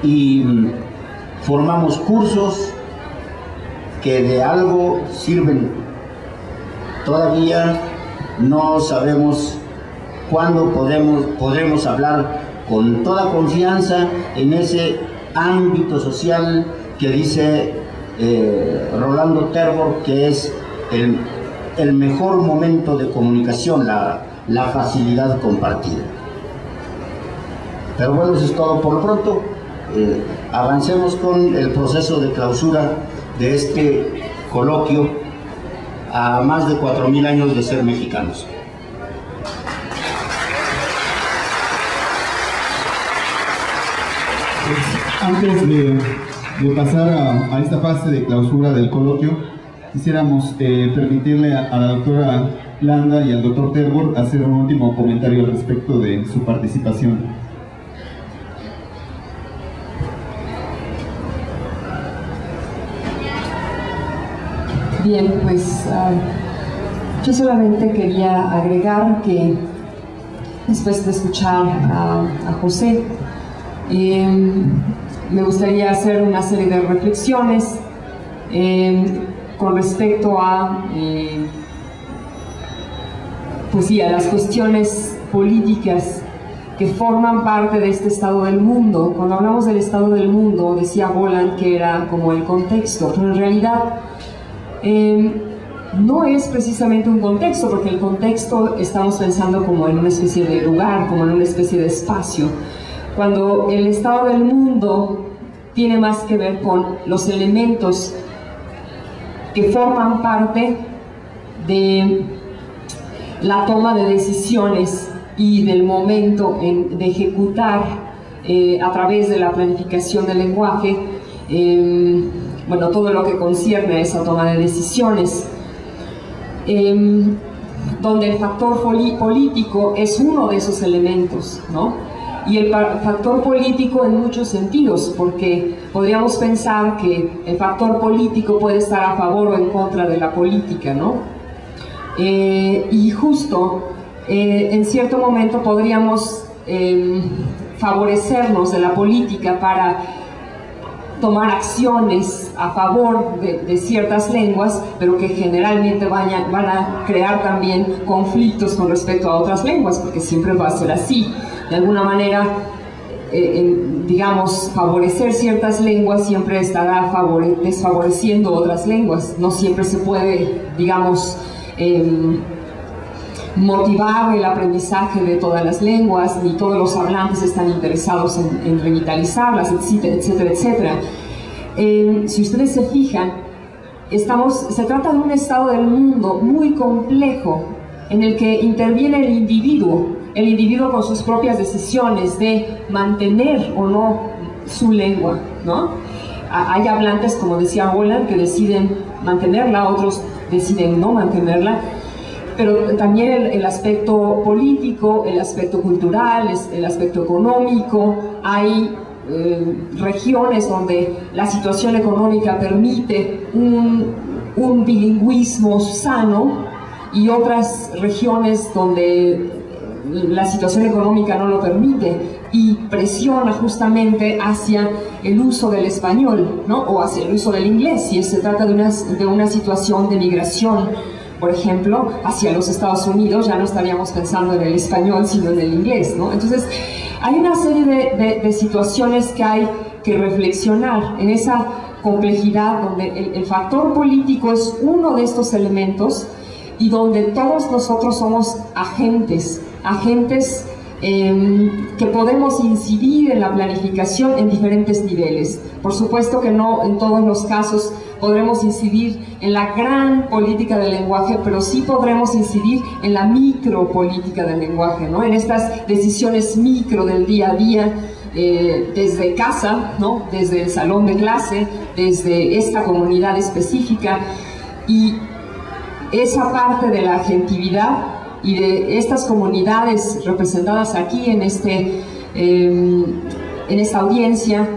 y formamos cursos que de algo sirven. Todavía no sabemos cuándo podremos hablar con toda confianza en ese ámbito social que dice Rolando Terborgh que es el mejor momento de comunicación, la facilidad compartida. Pero bueno, eso es todo por lo pronto. Avancemos con el proceso de clausura de este coloquio a más de 4,000 años de ser mexicanos. Antes de pasar a esta fase de clausura del coloquio, quisiéramos permitirle a la doctora Landa y al doctor Terborgh hacer un último comentario al respecto de su participación. Bien, pues yo solamente quería agregar que después de escuchar a José, me gustaría hacer una serie de reflexiones con respecto a, pues sí, a las cuestiones políticas que forman parte de este estado del mundo. Cuando hablamos del estado del mundo, decía Boland que era como el contexto, pero en realidad no es precisamente un contexto, porque el contexto estamos pensando como en una especie de lugar, como en una especie de espacio, cuando el estado del mundo tiene más que ver con los elementos que forman parte de la toma de decisiones y del momento de ejecutar a través de la planificación del lenguaje bueno, todo lo que concierne a esa toma de decisiones, donde el factor político es uno de esos elementos, ¿no? Y el factor político en muchos sentidos, porque podríamos pensar que el factor político puede estar a favor o en contra de la política, ¿no? Y justo en cierto momento podríamos favorecernos de la política para tomar acciones a favor de ciertas lenguas, pero que generalmente van a crear también conflictos con respecto a otras lenguas, porque siempre va a ser así. De alguna manera, digamos, favorecer ciertas lenguas siempre estará desfavoreciendo otras lenguas. No siempre se puede, digamos, motivar el aprendizaje de todas las lenguas, ni todos los hablantes están interesados en revitalizarlas, etcétera, etcétera, etcétera. Si ustedes se fijan, se trata de un estado del mundo muy complejo, en el que interviene el individuo con sus propias decisiones de mantener o no su lengua, ¿no? Hay hablantes, como decía Holland, que deciden mantenerla, otros deciden no mantenerla, pero también el aspecto político, el aspecto cultural, el aspecto económico. Hay regiones donde la situación económica permite un bilingüismo sano, y otras regiones donde la situación económica no lo permite y presiona justamente hacia el uso del español, ¿no? O hacia el uso del inglés, si se trata de una situación de migración, por ejemplo, hacia los Estados Unidos. Ya no estaríamos pensando en el español, sino en el inglés, ¿no? Entonces, hay una serie de situaciones que hay que reflexionar en esa complejidad, donde el factor político es uno de estos elementos, y donde todos nosotros somos agentes que podemos incidir en la planificación en diferentes niveles. Por supuesto que no en todos los casos podremos incidir en la gran política del lenguaje, pero sí podremos incidir en la micropolítica del lenguaje, ¿no? En estas decisiones micro del día a día, desde casa, ¿no? Desde el salón de clase, desde esta comunidad específica. Y esa parte de la agentividad y de estas comunidades representadas aquí en esta audiencia,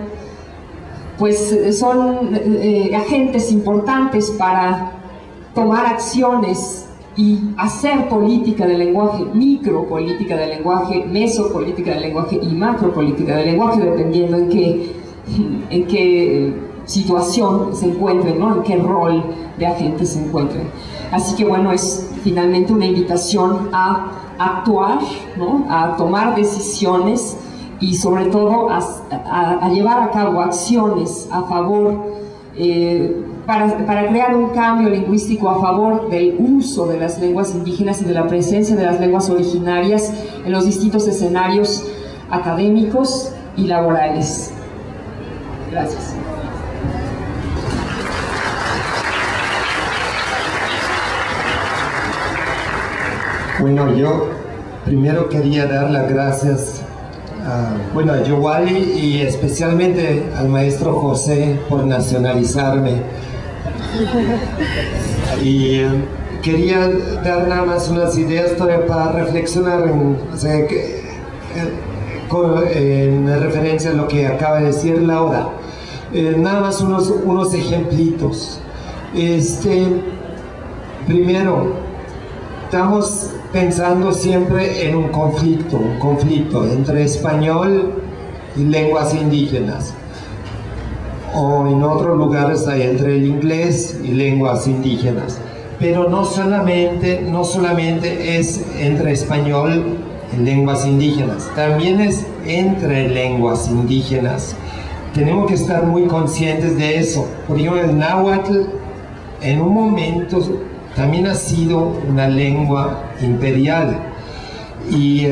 pues son agentes importantes para tomar acciones y hacer política del lenguaje, micropolítica del lenguaje, mesopolítica del lenguaje y macropolítica del lenguaje, dependiendo en qué situación se encuentren, ¿no? En qué rol de agente se encuentren. Así que bueno, es finalmente una invitación a actuar, ¿no? A tomar decisiones y sobre todo a llevar a cabo acciones a favor, para crear un cambio lingüístico a favor del uso de las lenguas indígenas y de la presencia de las lenguas originarias en los distintos escenarios académicos y laborales. Gracias. Bueno, yo primero quería dar las gracias a Yowali y especialmente al maestro José por nacionalizarme. Y quería dar nada más unas ideas para reflexionar en referencia a lo que acaba de decir Laura. Nada más unos ejemplitos. Primero, estamos pensando siempre en un conflicto entre español y lenguas indígenas, o en otros lugares hay entre el inglés y lenguas indígenas, pero no solamente es entre español y lenguas indígenas, también es entre lenguas indígenas. Tenemos que estar muy conscientes de eso. Por ejemplo, el náhuatl en un momento también ha sido una lengua imperial y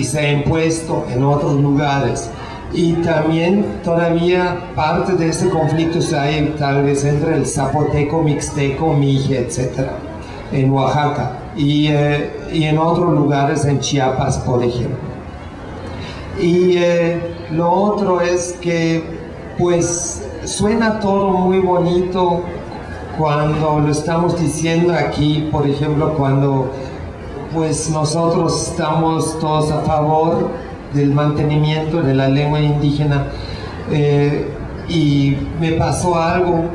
se ha impuesto en otros lugares, y también todavía parte de ese conflicto se hay tal vez entre el zapoteco, mixteco, mije, etc. en Oaxaca y en otros lugares, en Chiapas por ejemplo. Y lo otro es que pues suena todo muy bonito cuando lo estamos diciendo aquí, por ejemplo, cuando pues nosotros estamos todos a favor del mantenimiento de la lengua indígena, y me pasó algo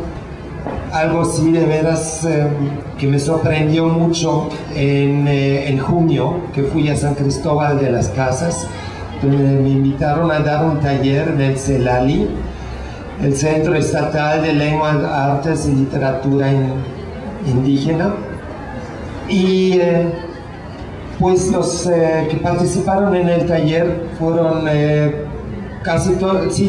sí de veras que me sorprendió mucho en junio, que fui a San Cristóbal de las Casas, donde me invitaron a dar un taller en el CELALI, el Centro Estatal de Lenguas, Artes y Literatura Indígena, y pues los que participaron en el taller fueron casi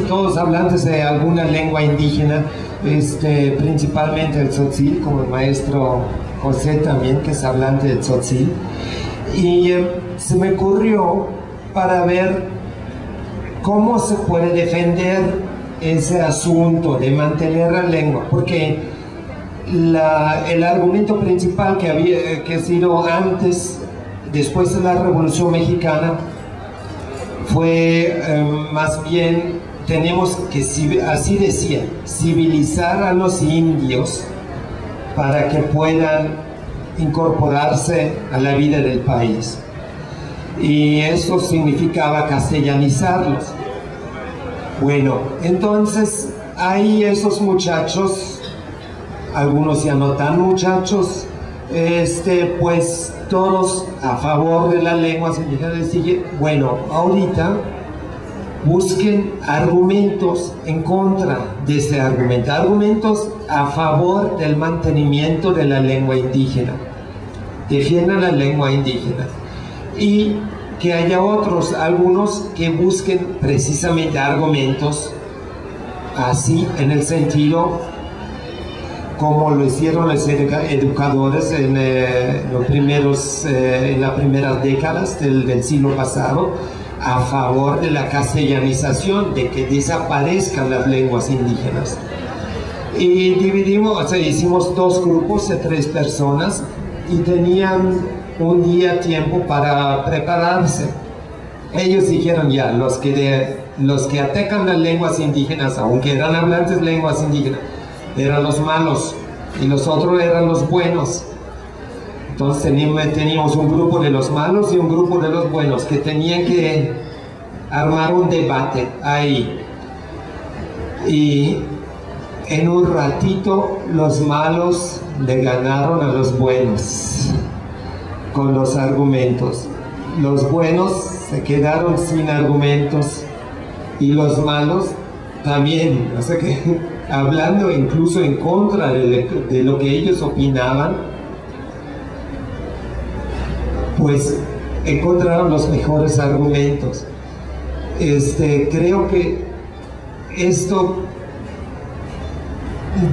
todos hablantes de alguna lengua indígena, principalmente el tzotzil, como el maestro José también, que es hablante del tzotzil, y se me ocurrió para ver cómo se puede defender ese asunto de mantener la lengua, porque el argumento principal que ha sido antes, después de la Revolución Mexicana, fue más bien, tenemos que, así decía, civilizar a los indios para que puedan incorporarse a la vida del país, y eso significaba castellanizarlos. Bueno, entonces ahí esos muchachos, algunos ya no tan muchachos, pues todos a favor de las lenguas indígenas, bueno, ahorita busquen argumentos en contra de ese argumento, argumentos a favor del mantenimiento de la lengua indígena, defiendan la lengua indígena, y que haya algunos que busquen precisamente argumentos así, en el sentido como lo hicieron los educadores en las primeras décadas del siglo pasado, a favor de la castellanización, de que desaparezcan las lenguas indígenas. Y hicimos 2 grupos de 3 personas, y tenían un día tiempo para prepararse. Ellos dijeron ya, los que atacan las lenguas indígenas, aunque eran hablantes de lenguas indígenas, eran los malos, y los otros eran los buenos. Entonces teníamos un grupo de los malos y un grupo de los buenos, que tenían que armar un debate ahí. Y en un ratito los malos le ganaron a los buenos con los argumentos. Los buenos se quedaron sin argumentos, y los malos también, o sea que hablando incluso en contra de lo que ellos opinaban, pues encontraron los mejores argumentos. Creo que esto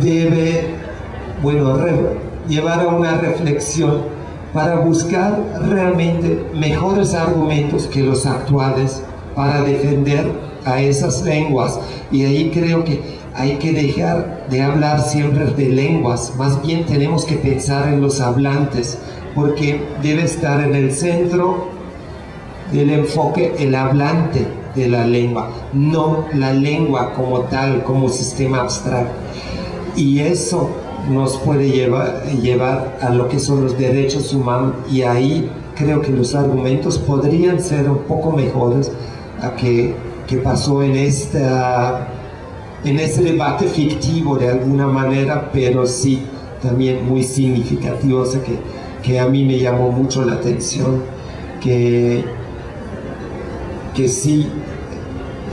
debe, llevar a una reflexión para buscar realmente mejores argumentos que los actuales para defender a esas lenguas. Y ahí creo que hay que dejar de hablar siempre de lenguas, más bien tenemos que pensar en los hablantes, porque debe estar en el centro del enfoque el hablante de la lengua, no la lengua como tal, como sistema abstracto. Y eso nos puede llevar a lo que son los derechos humanos, y ahí creo que los argumentos podrían ser un poco mejores a que pasó en este debate fictivo de alguna manera, pero sí también muy significativo, o sea que a mí me llamó mucho la atención que sí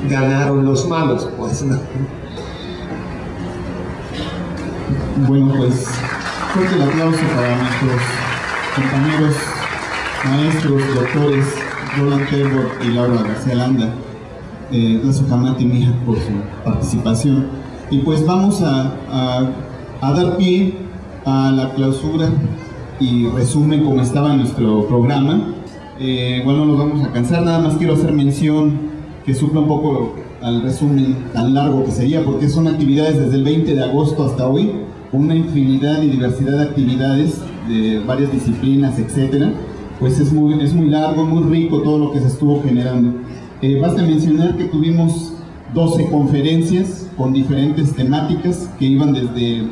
ganaron los malos, pues, ¿no? Bueno, pues fuerte el aplauso para nuestros compañeros, maestros, doctores Roland Taylor y Laura García Landa, Tlazohcamati Mija, por su participación. Y pues vamos a dar pie a la clausura y resumen como estaba nuestro programa. Bueno, nos vamos a cansar, nada más quiero hacer mención que supla un poco al resumen tan largo que sería, porque son actividades desde el 20 de agosto hasta hoy, una infinidad y diversidad de actividades de varias disciplinas, etcétera. Pues es muy largo, muy rico todo lo que se estuvo generando. Basta mencionar que tuvimos 12 conferencias, con diferentes temáticas que iban desde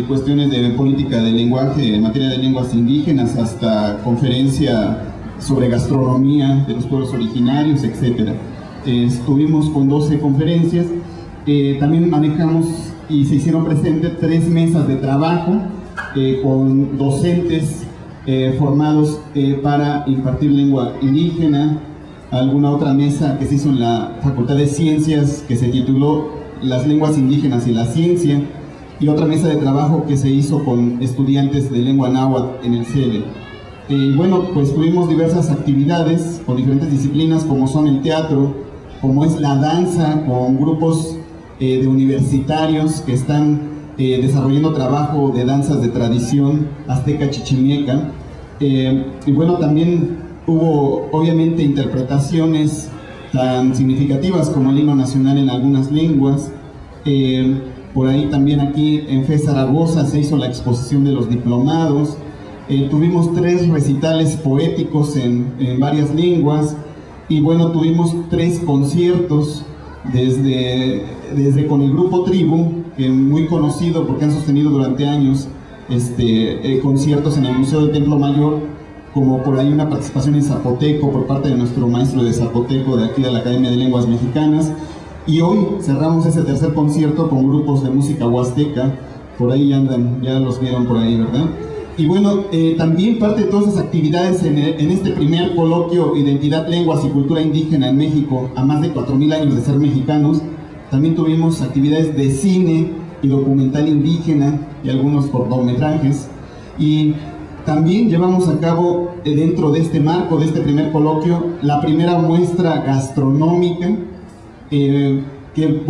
cuestiones de política de lenguaje en materia de lenguas indígenas hasta conferencia sobre gastronomía de los pueblos originarios, etc. Estuvimos con 12 conferencias. También manejamos y se hicieron presentes 3 mesas de trabajo con docentes formados para impartir lengua indígena, alguna otra mesa que se hizo en la Facultad de Ciencias que se tituló Las lenguas indígenas y la ciencia, y otra mesa de trabajo que se hizo con estudiantes de lengua náhuatl en el CELE. Bueno, pues tuvimos diversas actividades con diferentes disciplinas, como son el teatro, como es la danza, con grupos de universitarios que están desarrollando trabajo de danzas de tradición azteca chichimeca. Y bueno, también hubo obviamente interpretaciones tan significativas como el himno nacional en algunas lenguas. Por ahí también aquí en FE Zaragoza se hizo la exposición de los diplomados. Tuvimos 3 recitales poéticos en varias lenguas, y bueno, tuvimos 3 conciertos desde con el grupo Tribu, que muy conocido porque han sostenido durante años conciertos en el Museo del Templo Mayor, como por ahí una participación en zapoteco por parte de nuestro maestro de zapoteco de aquí de la Academia de Lenguas Mexicanas. Y hoy cerramos ese tercer concierto con grupos de música huasteca. Por ahí andan, ya los vieron por ahí, ¿verdad? Y bueno, también parte de todas esas actividades en este primer coloquio Identidad, Lenguas y Cultura Indígena en México, a más de 4000 años de ser mexicanos, también tuvimos actividades de cine y documental indígena y algunos cortometrajes. Y también llevamos a cabo, dentro de este marco, de este primer coloquio, la primera muestra gastronómica, que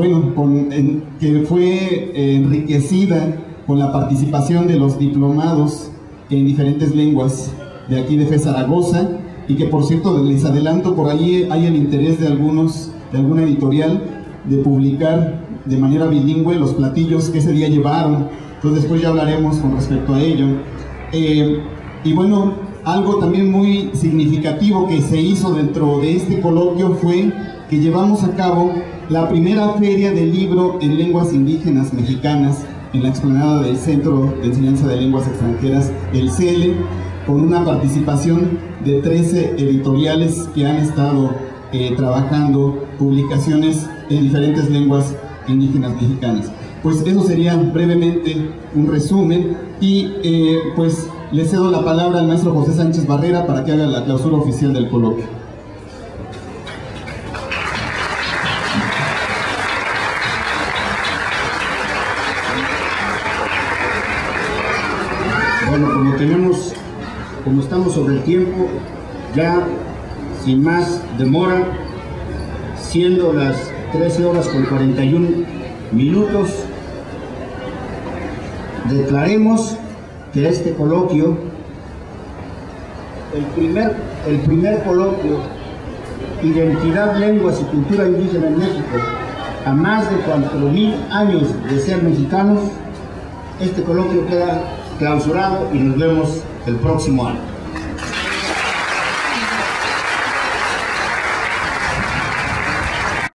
fue enriquecida con la participación de los diplomados en diferentes lenguas de aquí de FE Zaragoza, y que por cierto les adelanto, por ahí hay el interés de alguna editorial de publicar de manera bilingüe los platillos que ese día llevaron. Entonces después ya hablaremos con respecto a ello. Y bueno, algo también muy significativo que se hizo dentro de este coloquio fue que llevamos a cabo la primera feria del libro en lenguas indígenas mexicanas en la explanada del Centro de Enseñanza de Lenguas Extranjeras, el CELE, con una participación de 13 editoriales que han estado trabajando publicaciones en diferentes lenguas indígenas mexicanas. Pues eso sería brevemente un resumen, y pues le cedo la palabra al maestro José Sánchez Barrera para que haga la clausura oficial del coloquio. Bueno, como estamos sobre el tiempo, ya sin más demora, siendo las 13:41, declaremos que este coloquio, el primer coloquio Identidad, Lenguas y Cultura Indígena en México, a más de 4000 años de ser mexicanos, este coloquio queda clausurado y nos vemos el próximo año.